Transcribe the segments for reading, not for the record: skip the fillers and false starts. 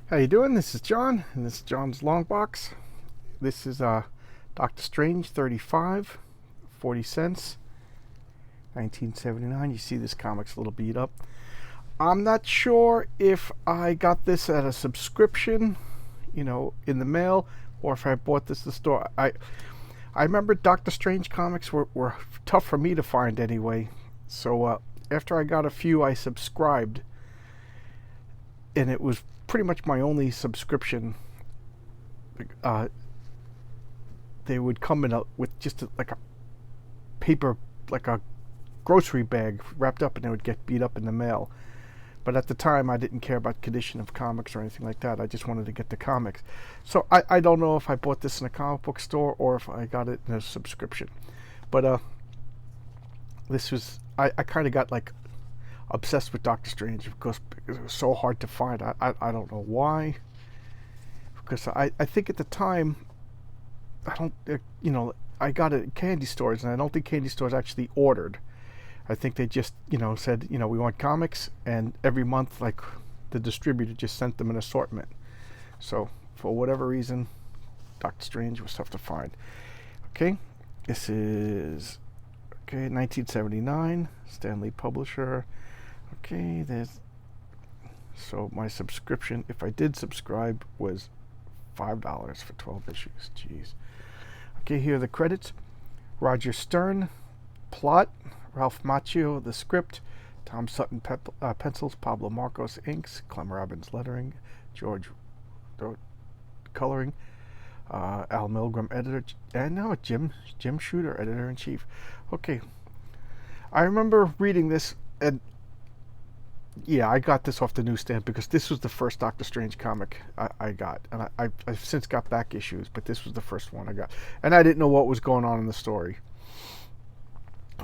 How you doing? This is John, and this is John's Long Box. This is Doctor Strange 35, 40 cents, 1979. You see this comic's a little beat up. I'm not sure if I got this at a subscription, in the mail, or if I bought this at the store. I remember Doctor Strange comics were tough for me to find anyway. So after I got a few, I subscribed, and it was pretty much my only subscription. Uh, they would come in with just like a paper, like a grocery bag wrapped up, and they would get beat up in the mail. But at the time, I didn't care about condition of comics or anything like that. I just wanted to get the comics. So I don't know if I bought this in a comic book store or if I got it in a subscription. But this was, I kind of got like obsessed with Doctor Strange because it was so hard to find. I don't know why. Because I think at the time, I don't, I got it at candy stores, and I don't think candy stores actually ordered. I think they just, said, we want comics, and every month, like, the distributor just sent them an assortment. So, for whatever reason, Doctor Strange was tough to find. Okay, this is, 1979, Stanley Publisher. Okay, so my subscription, if I did subscribe, was $5 for 12 issues. Jeez. Okay, here are the credits. Roger Stern, plot. Ralph Macchio, the script. Tom Sutton, pencils. Pablo Marcos, inks. Clem Robbins, lettering. George coloring. Al Milgrom, editor. And now Jim Shooter, editor-in-chief. Okay. I remember reading this, and yeah, I got this off the newsstand because this was the first Doctor Strange comic I got. And I've since got back issues, but this was the first one I got. And I didn't know what was going on in the story.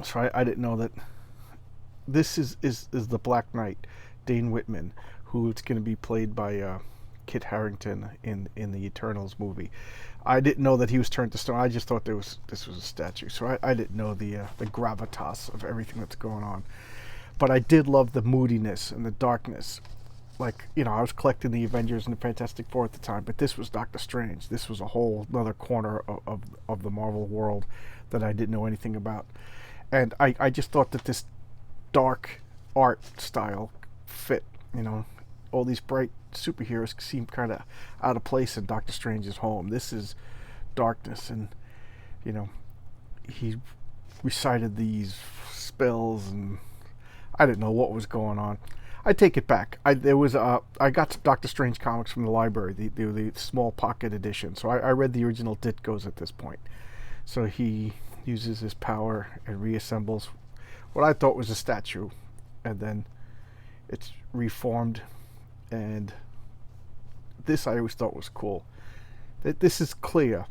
So I didn't know that this is the Black Knight, Dane Whitman, who it's going to be played by Kit Harington in the Eternals movie. I didn't know that he was turned to stone. I just thought this was a statue. So I didn't know the gravitas of everything that's going on. But I did love the moodiness and the darkness. Like, I was collecting the Avengers and the Fantastic Four at the time, but this was Doctor Strange. This was a whole other corner of the Marvel world that I didn't know anything about. And I just thought that this dark art style fit, all these bright superheroes seem kind of out of place in Doctor Strange's home. This is darkness, and, he recited these spells, and I didn't know what was going on. I take it back. I got some Doctor Strange comics from the library, the small pocket edition. So I read the original Ditkos at this point. So he uses his power and reassembles what I thought was a statue, and then it's reformed. And this I always thought was cool. This is Clea.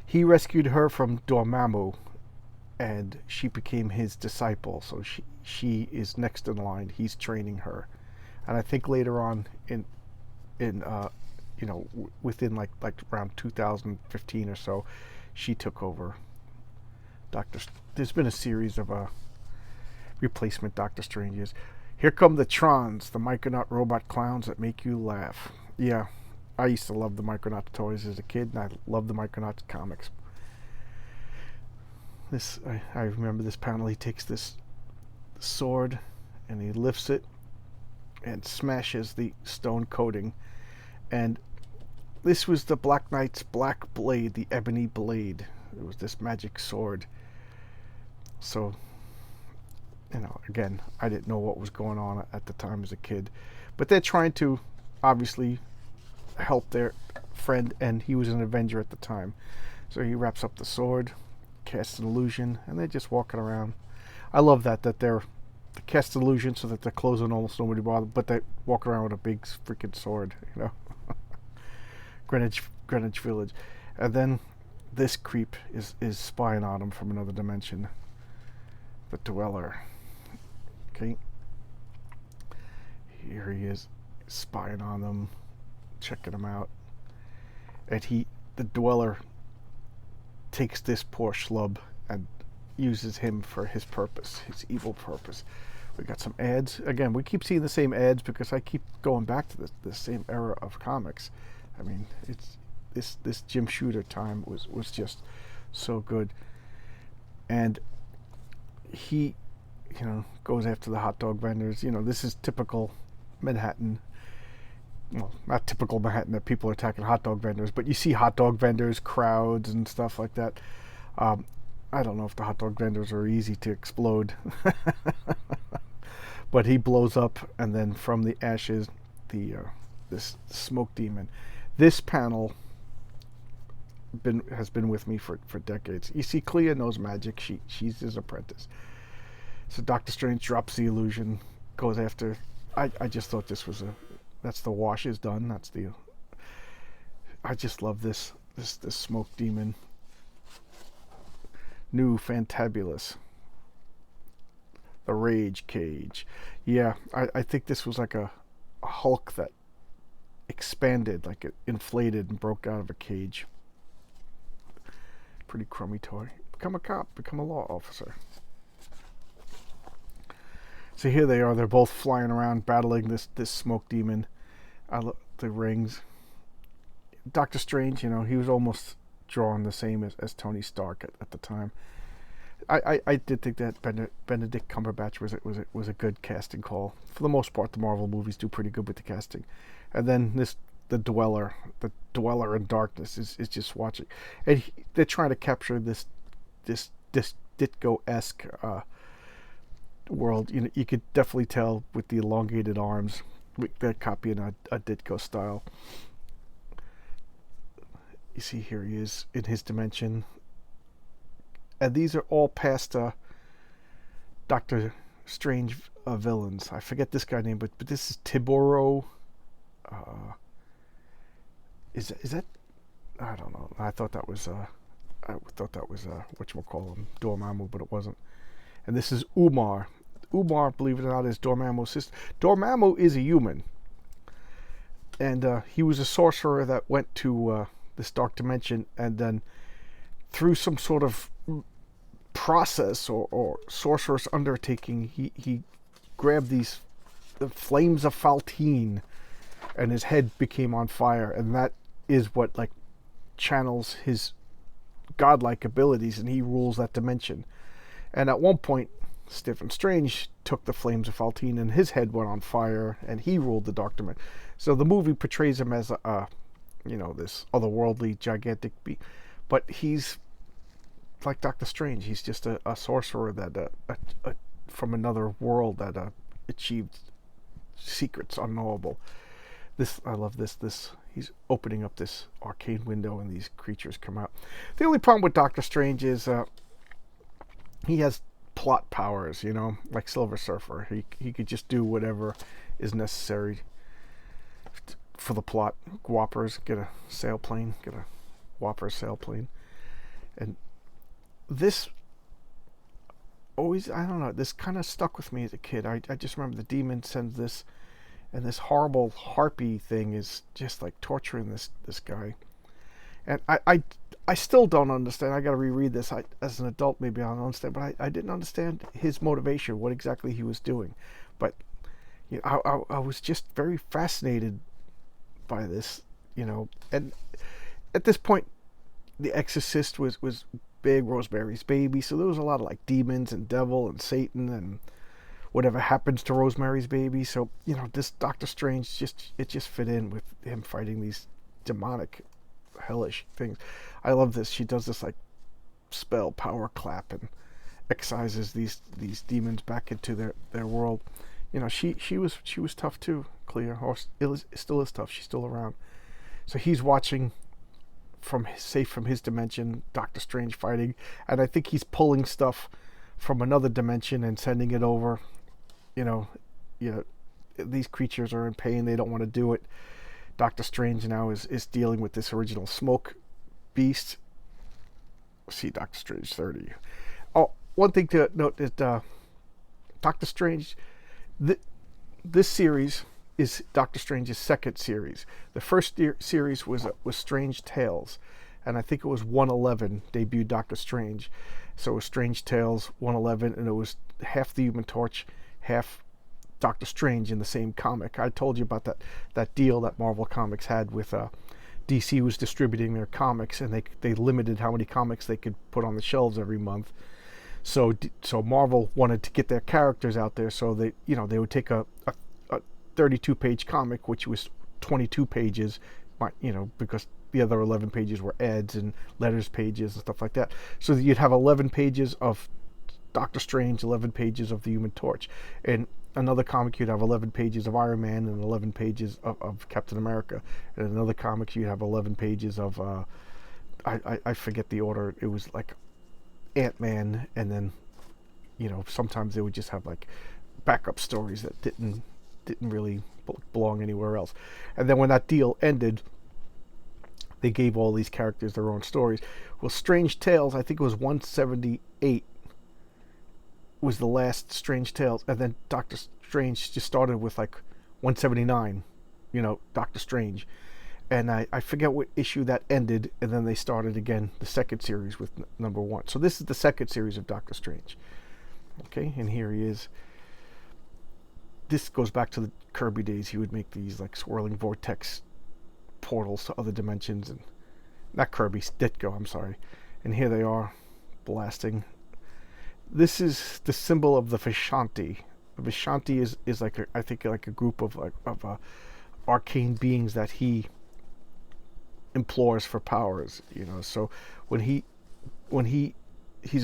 He rescued her from Dormammu, and she became his disciple. So she is next in line. He's training her, and I think later on in within like around 2015 or so, she took over. There's been a series of replacement Doctor Stranges. Here come the Trons, the Micronaut robot clowns that make you laugh. Yeah, I used to love the Micronaut toys as a kid, and I loved the Micronaut comics. I remember this panel. He takes this sword and he lifts it and smashes the stone coating. And this was the Black Knight's black blade, the ebony blade. It was this magic sword. So, again, I didn't know what was going on at the time as a kid. But they're trying to, obviously, help their friend, and he was an Avenger at the time. So he wraps up the sword, casts an illusion, and they're just walking around. I love that they cast an illusion so that their clothes are almost nobody bother, but they walk around with a big freaking sword, Greenwich Village. And then this creep is spying on him from another dimension. The Dweller. Okay. Here he is, spying on them, checking them out. And the Dweller takes this poor schlub and uses him for his purpose, his evil purpose, We got some ads. Again, we keep seeing the same ads because I keep going back to this same era of comics. I mean, it's this Jim Shooter time was just so good. And he, goes after the hot dog vendors. This is typical Manhattan. Well, not typical Manhattan that people are attacking hot dog vendors, but you see hot dog vendors, crowds, and stuff like that. I don't know if the hot dog vendors are easy to explode. But he blows up, and then from the ashes, this smoke demon. This panel has been with me for decades. You see, Clea knows magic. She's his apprentice. So Doctor Strange drops the illusion, goes after. I just thought this was that's the wash is done. I just love this smoke demon. New Fantabulous. The Rage Cage. Yeah, I think this was like a Hulk that expanded, like it inflated and broke out of a cage. Pretty crummy toy. Become a cop, become a law officer. So here they are, they're both flying around battling this smoke demon. I love the rings. Doctor Strange, he was almost drawn the same as Tony Stark at the time. I did think that Benedict Cumberbatch was a good casting call. For the most part, the Marvel movies do pretty good with the casting. And then the Dweller in Darkness is just watching, and they're trying to capture this Ditko-esque world. You could definitely tell with the elongated arms. They're copying a Ditko style. You see here he is in his dimension. And these are all past Doctor Strange villains. I forget this guy's name, but this is Tiburo. Is that? I don't know. I thought that was whatchamacallem, Dormammu, but it wasn't. And this is Umar. Umar, believe it or not, is Dormammu's sister. Dormammu is a human, and he was a sorcerer that went to this dark dimension, and then through some sort of process or sorcerer's undertaking, he grabbed the flames of Faltine, and his head became on fire, and that is what channels his godlike abilities, and he rules that dimension. And at one point, Stephen Strange took the flames of Faltine, and his head went on fire, and he ruled the dark dimension. So the movie portrays him as this otherworldly, gigantic being, but he's like Doctor Strange. He's just a sorcerer that from another world that achieved secrets unknowable. I love this. He's opening up this arcane window, and these creatures come out. The only problem with Doctor Strange is he has plot powers, like Silver Surfer. He could just do whatever is necessary for the plot. Whoppers, get a sailplane, get a Whopper sailplane. And this always, I don't know, this kind of stuck with me as a kid. I just remember the demon sends this, and this horrible harpy thing is just torturing this guy. And I still don't understand. I got to reread this. As an adult, maybe I don't understand, but I didn't understand his motivation, what exactly he was doing. But I was just very fascinated by this, And at this point, The Exorcist was big, Rosemary's Baby. So there was a lot of demons and devil and Satan and whatever happens to Rosemary's Baby. So this Doctor Strange just fit in with him fighting these demonic, hellish things. I love this. She does this spell power clap and excises these demons back into their world. She was tough too, Clea, or still is tough. She's still around. So he's watching from his dimension, Doctor Strange fighting, and I think he's pulling stuff from another dimension and sending it over. These creatures are in pain. They don't want to do it. Doctor Strange now is dealing with this original smoke beast. See Doctor Strange 30. Oh, one thing to note is Doctor Strange. This series is Doctor Strange's second series. The first series was Strange Tales, and I think it was 111 debuted Doctor Strange. So it was Strange Tales 111, and it was half the Human Torch, half Doctor Strange in the same comic. I told you about that deal that Marvel Comics had with DC was distributing their comics, and they limited how many comics they could put on the shelves every month. So Marvel wanted to get their characters out there, so they would take a 32-page comic, which was 22 pages, because the other 11 pages were ads and letters pages and stuff like that. So you'd have 11 pages of Doctor Strange, 11 pages of the Human Torch, and another comic you'd have 11 pages of Iron Man and 11 pages of Captain America, and another comic you'd have 11 pages of I forget the order. It was like Ant-Man, and then sometimes they would just have like backup stories that didn't really belong anywhere else. And then when that deal ended, they gave all these characters their own stories. Well, Strange Tales, I think it was 178 was the last Strange Tales, and then Doctor Strange just started with like 179, Doctor Strange. And I forget what issue that ended, and then they started again the second series with number 1. So this is the second series of Doctor Strange. Okay, and here he is. This goes back to the Kirby days. He would make these like swirling vortex portals to other dimensions, and not Kirby, Ditko, I'm sorry. And here they are, blasting. This is the symbol of the Vishanti. Vishanti is like I think like a group of arcane beings that he implores for powers. So when he's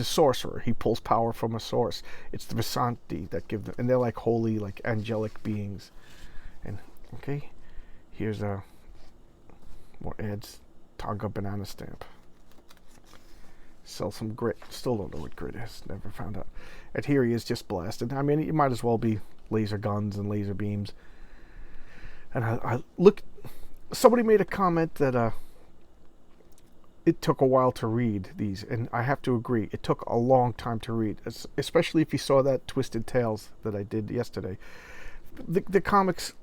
a sorcerer, he pulls power from a source. It's the Vishanti that give them, and they're like holy, like angelic beings. And okay, here's more ads. Tonga banana stamp. Sell some grit. Still don't know what grit is. Never found out. And here he is, just blasted. I mean, it might as well be laser guns and laser beams. And I look. Somebody made a comment that it took a while to read these, and I have to agree. It took a long time to read, especially if you saw that Twisted Tales that I did yesterday. The comics.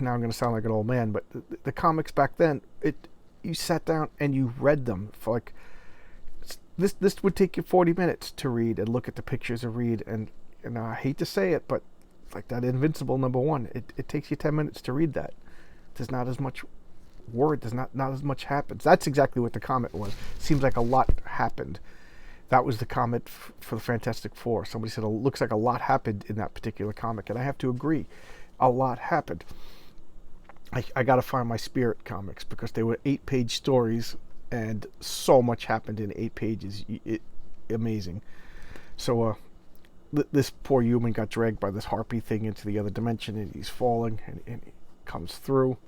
Now I'm going to sound like an old man, but the comics back then, you sat down and you read them for like. This would take you 40 minutes to read and look at the pictures and read, and I hate to say it, but like that Invincible #1, it takes you 10 minutes to read that. There's not as much word, there's not as much happens. That's exactly what the comet was. Seems like a lot happened. That was the comet for the Fantastic Four. Somebody said it looks like a lot happened in that particular comic, and I have to agree. A lot happened. I got to find my Spirit comics because they were 8-page stories, and so much happened in 8 pages. Amazing. So this poor human got dragged by this harpy thing into the other dimension, and he's falling, and he comes through,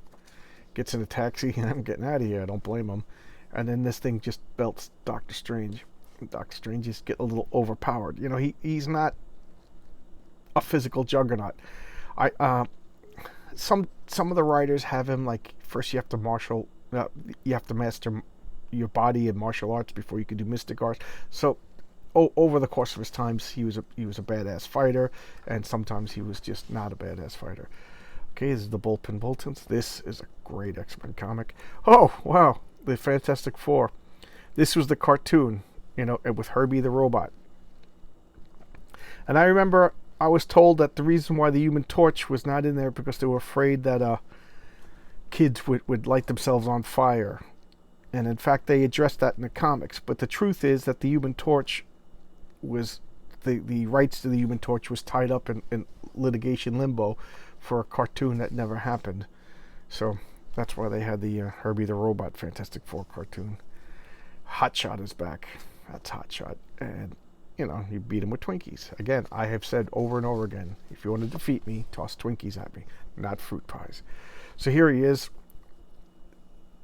gets in a taxi, and I'm getting out of here. I don't blame him. And then this thing just belts Doctor Strange. And Doctor Strange just get a little overpowered. He's not a physical juggernaut. Some of the writers have him like, first you have to master your body in martial arts before you can do mystic arts. So over the course of his times, he was a badass fighter, and sometimes he was just not a badass fighter. Okay, this is the Bullpen Bulletins. This is a great X-Men comic. Oh wow, the Fantastic Four. This was the cartoon, with Herbie the robot. And I remember I was told that the reason why the Human Torch was not in there because they were afraid that kids would light themselves on fire. And in fact, they addressed that in the comics. But the truth is that the Human Torch was, the rights to the Human Torch was tied up in litigation limbo for a cartoon that never happened. So that's why they had the Herbie the Robot Fantastic Four cartoon. Hotshot is back. That's Hotshot. And, you beat him with Twinkies. Again, I have said over and over again, if you want to defeat me, toss Twinkies at me, not fruit pies. So here he is.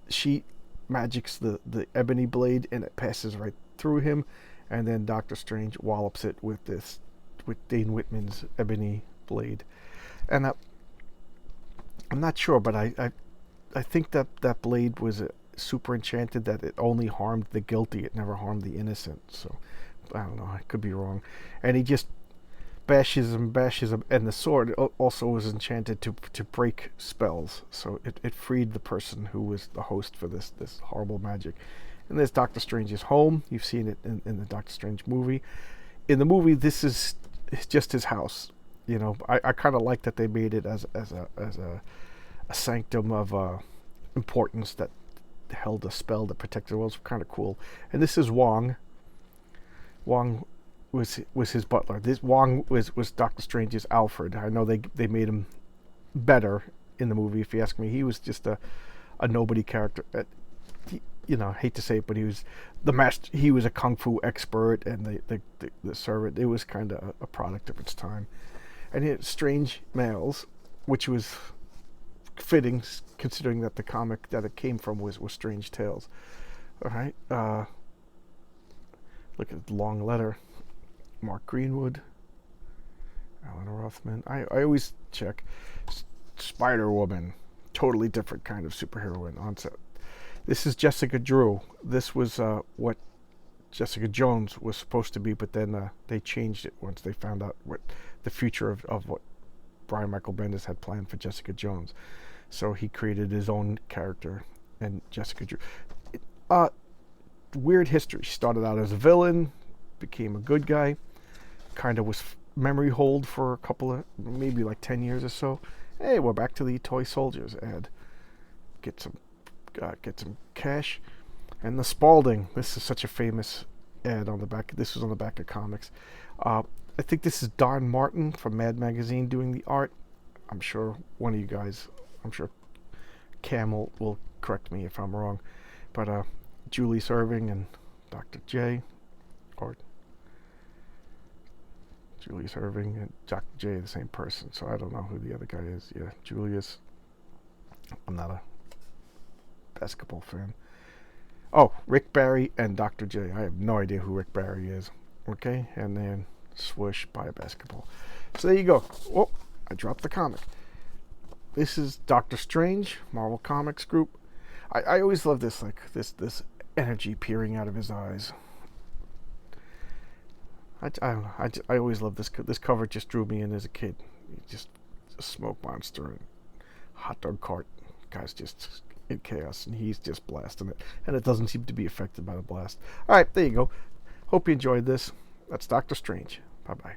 She magics the ebony blade, and it passes right through him, and then Doctor Strange wallops it with Dane Whitman's ebony blade. And I'm not sure, but I think that blade was super enchanted, that it only harmed the guilty, it never harmed the innocent. So I don't know, I could be wrong. And he just bashes him, and the sword also was enchanted to break spells, so it freed the person who was the host for this horrible magic. And there's Doctor Strange's home. You've seen it in the Doctor Strange movie. In the movie, this is just his house. You know, I kind of like that they made it as a sanctum of importance that held a spell that protected the world. Was kind of cool. And this is Wong. Wong was his butler. This Wong was Doctor Strange's Alfred. I know they made him better in the movie. If you ask me, he was just a nobody character. You know, I hate to say it, but he was the master. He was a kung fu expert, and the servant. It was kind of a product of its time. And it Strange Males, which was fitting considering that the comic that it came from was Strange Tales. All right. Look at the long letter. Mark Greenwood, Alan Rothman. I always check. Spider Woman, totally different kind of superheroine on set. This is Jessica Drew. This was what Jessica Jones was supposed to be, but then they changed it once they found out what the future of what Brian Michael Bendis had planned for Jessica Jones. So he created his own character, and Jessica Drew. Weird history. She started out as a villain, became a good guy, kind of was memory hold for a couple of, maybe like 10 years or so. Hey, we're back to the Toy Soldiers ad. Get some cash. And the Spalding. This is such a famous ad on the back. This was on the back of comics. I think this is Don Martin from Mad Magazine doing the art. I'm sure one of you guys, I'm sure Cam will correct me if I'm wrong. But Julius Erving and Dr. J, or Julius Erving and Dr. J are the same person, so I don't know who the other guy is. Yeah, Julius. I'm not a basketball fan. Oh, Rick Barry and Dr. J. I have no idea who Rick Barry is. Okay, and then swoosh, buy a basketball. So there you go. Oh, I dropped the comic. This is Doctor Strange, Marvel Comics Group. I always love this, like this energy peering out of his eyes. I don't know. I always love this. This cover just drew me in as a kid. Just a smoke monster and hot dog cart. Guy's just in chaos, and he's just blasting it. And it doesn't seem to be affected by the blast. All right, there you go. Hope you enjoyed this. That's Doctor Strange. Bye-bye.